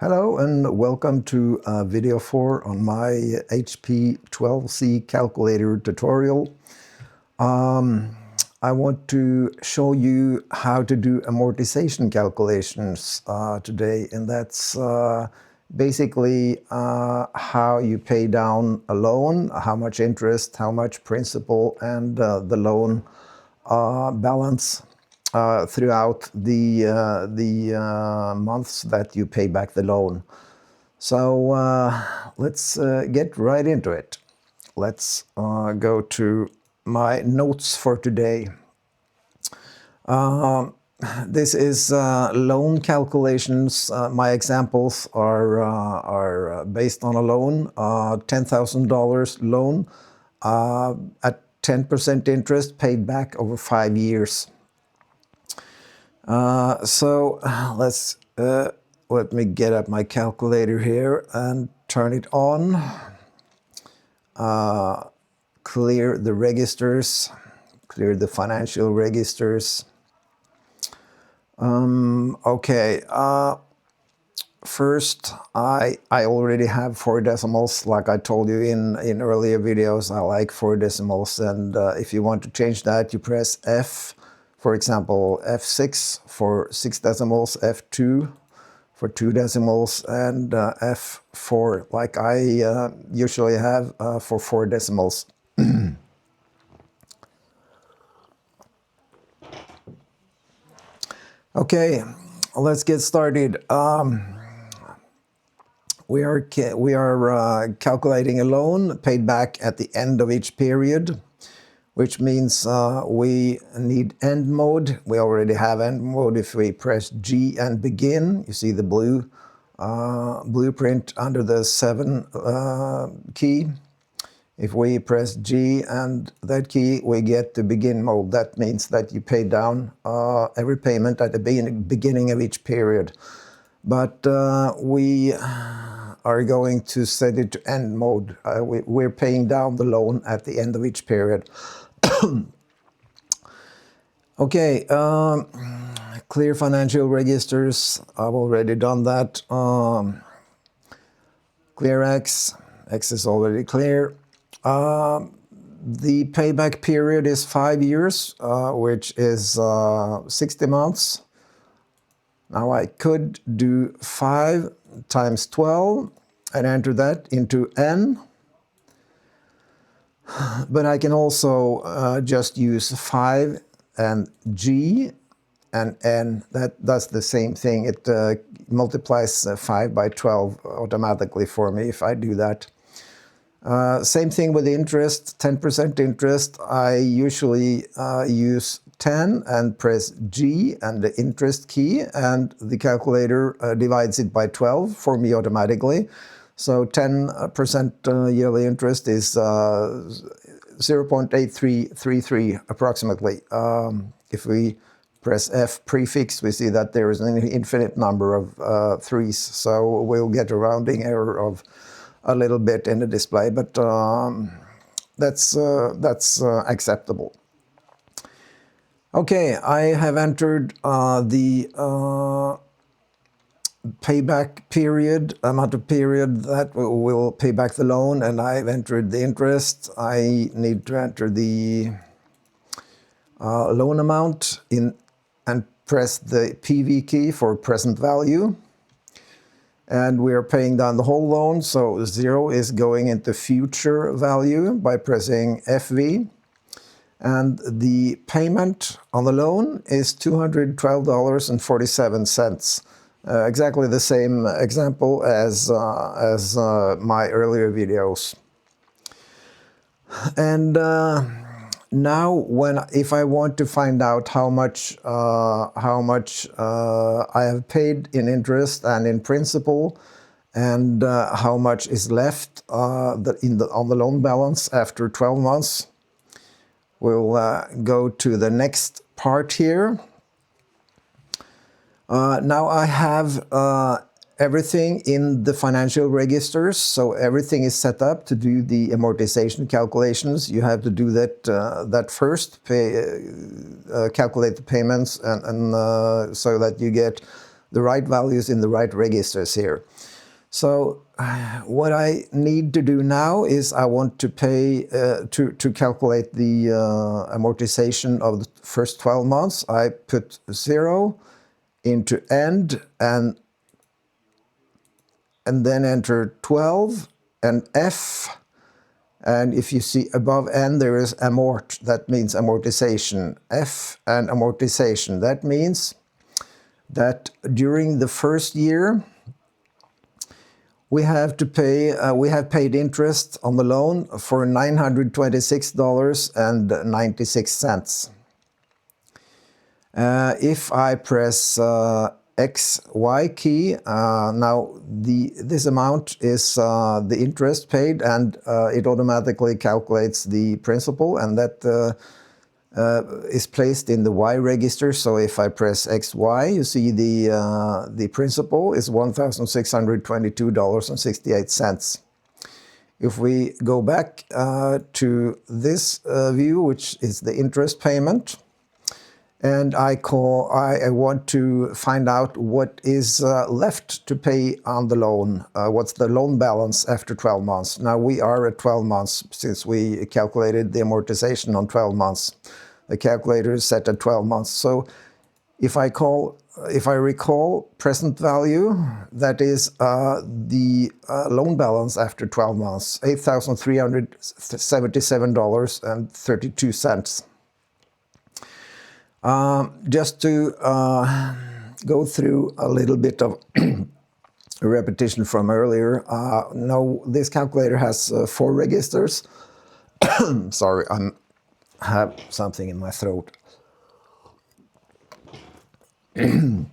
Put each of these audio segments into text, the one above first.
Hello and welcome to video 4 on my HP 12C calculator tutorial. I want to show you how to do amortization calculations today, and that's basically how you pay down a loan, how much interest, how much principal, and the loan balance throughout the months that you pay back the loan. So let's get right into it. Let's go to my notes for today. This is loan calculations. My examples are based on a loan, $10,000 loan at 10% interest paid back over 5 years. So let me get up my calculator here and turn it on. Clear the registers, clear the financial registers. Okay, first I already have 4 decimals, like I told you in earlier videos. I like 4 decimals, and if you want to change that, you press F. For example, F6 for 6 decimals, F2 for 2 decimals, and F4 like I usually have for 4 decimals. Okay, let's get started. We are calculating a loan paid back at the end of each period, which means we need end mode. We already have end mode. If we press G and begin, you see the blue blueprint under the 7 key. If we press G and that key, we get to begin mode. That means that you pay down every payment at the beginning of each period. But we are going to set it to end mode. We're paying down the loan at the end of each period. Okay, clear financial registers. I've already done that. Clear X. X is already clear. The payback period is 5 years, which is 60 months. Now I could do 5 times 12 and enter that into N. But I can also just use 5 and G and N. That's the same thing. It multiplies 5 by 12 automatically for me if I do that. Same thing with interest, 10% interest. I usually use 10 and press G and the interest key, and the calculator divides it by 12 for me automatically. So 10% yearly interest is 0.8333 approximately. If we press F prefix, we see that there is an infinite number of 3's, so we'll get a rounding error of a little bit in the display, but that's acceptable. Okay, I have entered the payback period, amount of period that will pay back the loan, and I've entered the interest. I need to enter the loan amount in and press the PV key for present value. And we are paying down the whole loan, so 0 is going into future value by pressing FV. And the payment on the loan is $212.47. Exactly the same example as my earlier videos. And now, if I want to find out how much I have paid in interest and in principal, and how much is left on the loan balance after 12 months, we'll go to the next part here. Now I have everything in the financial registers, so everything is set up to do the amortization calculations. You have to do that first, calculate the payments, and so that you get the right values in the right registers here. So what I need to do now is I want to pay, to calculate the amortization of the first 12 months. I put 0 into end and then enter 12 and F. And if you see above N, there is amort, that means amortization. F and amortization, that means that during the first year, we have to pay, we have paid interest on the loan for $926.96. If I press X, Y key, now this amount is the interest paid, and it automatically calculates the principal, and that is placed in the Y register. So if I press XY, you see the principal is $1,622.68. If we go back to this view, which is the interest payment, and I want to find out what is left to pay on the loan. What's the loan balance after 12 months? Now we are at 12 months since we calculated the amortization on 12 months. The calculator is set at 12 months. So if I recall present value, that is the loan balance after 12 months, $8,377.32. Just to go through a little bit of repetition from earlier. Now this calculator has 4 registers. Sorry, I have something in my throat. If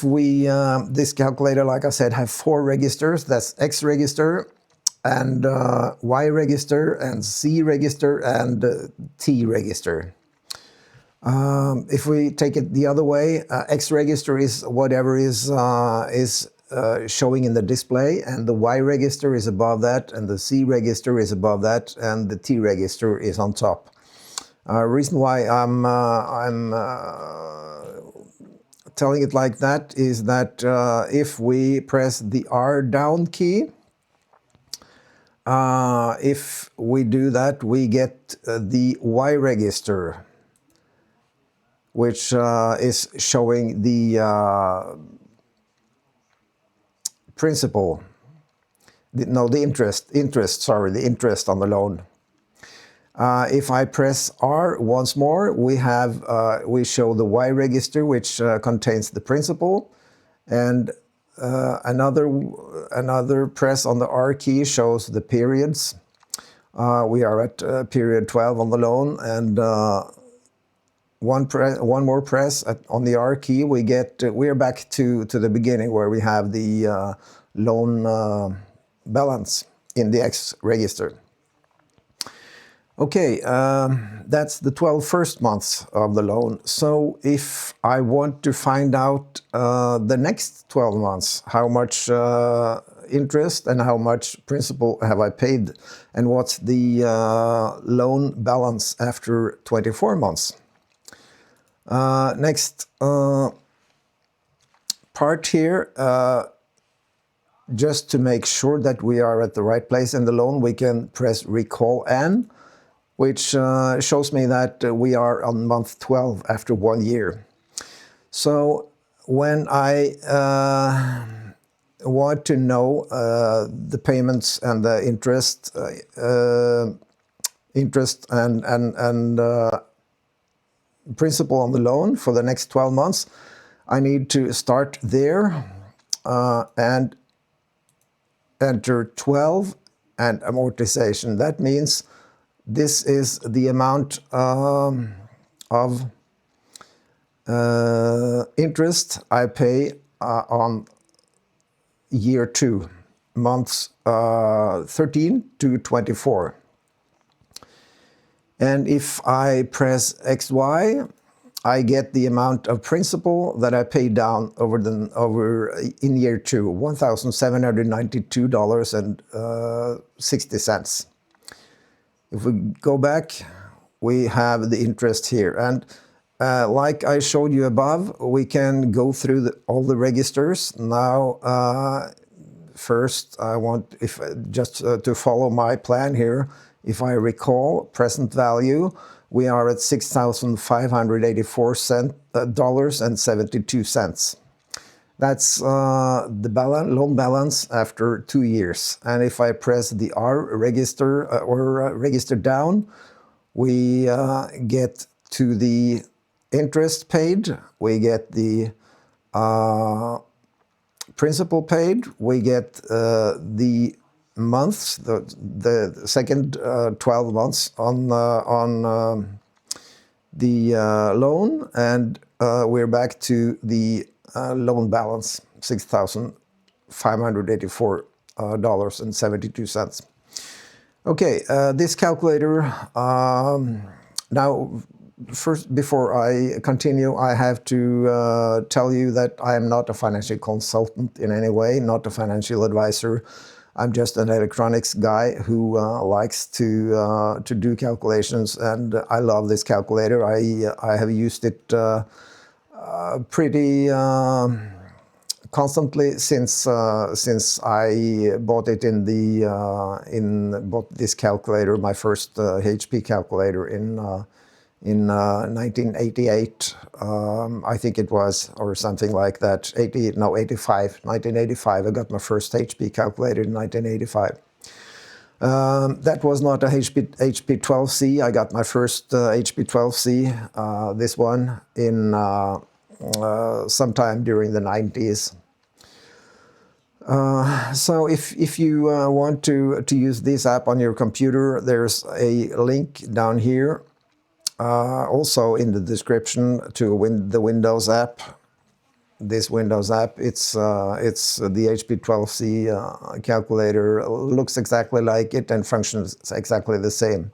we this calculator, like I said, have 4 registers. That's X register and Y register and Z register and T register. If we take it the other way, X register is whatever is showing in the display, and the Y register is above that, and the Z register is above that, and the T register is on top. Reason why I'm telling it like that is that if we press the R down key, if we do that, we get the Y register, which is showing the principal, the interest on the loan. If I press R once more, we show the Y register, which contains the principal, and another press on the R key shows the periods. We are at period 12 on the loan, and one more press on the R key, we are back to the beginning where we have the loan balance in the X register. Okay, that's the 12 first months of the loan. So if I want to find out the next 12 months, how much interest and how much principal have I paid, and what's the loan balance after 24 months. Next part here, just to make sure that we are at the right place in the loan, we can press recall N, which shows me that we are on month 12 after 1 year. So when I want to know the payments and the interest and principal on the loan for the next 12 months, I need to start there and enter 12 and amortization. That means this is the amount of interest I pay on year 2, months 13 to 24. And if I press XY, I get the amount of principal that I paid down over in year 2, $1,792.60. If we go back, we have the interest here. And Like I showed you above, we can go through all the registers. Now, first I want, just to follow my plan here, if I recall, present value, we are at $6,584.72. That's the loan balance after 2 years. And if I press the R register or register down, we get to the interest paid, we get the principal paid, we get the months, the second 12 months on the loan, and we're back to the loan balance, $6,584.72. Okay, this calculator, now first, before I continue, I have to tell you that I am not a financial consultant in any way, not a financial advisor. I'm just an electronics guy who likes to do calculations, and I love this calculator. I have used it pretty constantly since I bought it bought this calculator, my first HP calculator in 1988, I think it was, or something like that. 1985. I got my first HP calculator in 1985. That was not a HP 12C. I got my first HP 12C, this one, in sometime during the 90s. So if you want to use this app on your computer, there's a link down here, also in the description, to the Windows app. This Windows app, it's the HP 12C calculator, looks exactly like it and functions exactly the same.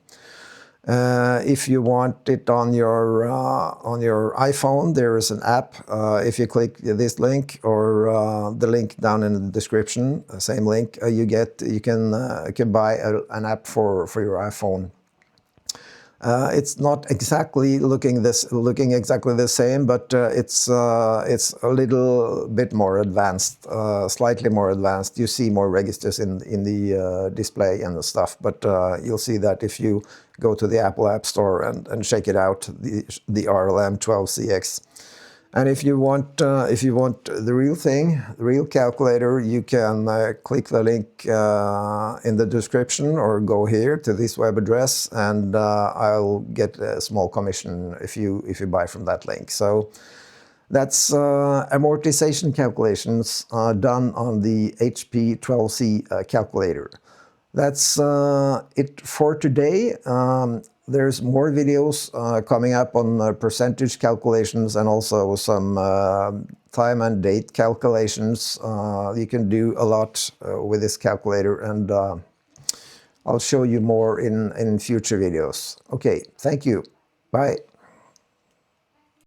If you want it on your iPhone, there is an app. If you click this link or the link down in the description, same link, you can buy an app for your iPhone. It's not exactly looking exactly the same, but it's a little bit more advanced, slightly more advanced. You see more registers in the display and the stuff, but you'll see that if you go to the Apple App Store and check it out, the RLM 12CX. And if you want the real thing, the real calculator, you can click the link in the description or go here to this web address, and I'll get a small commission if you buy from that link. So that's amortization calculations done on the HP 12C calculator. That's it for today. There's more videos coming up on percentage calculations and also some time and date calculations. You can do a lot with this calculator, and I'll show you more in future videos. Okay, thank you. Bye.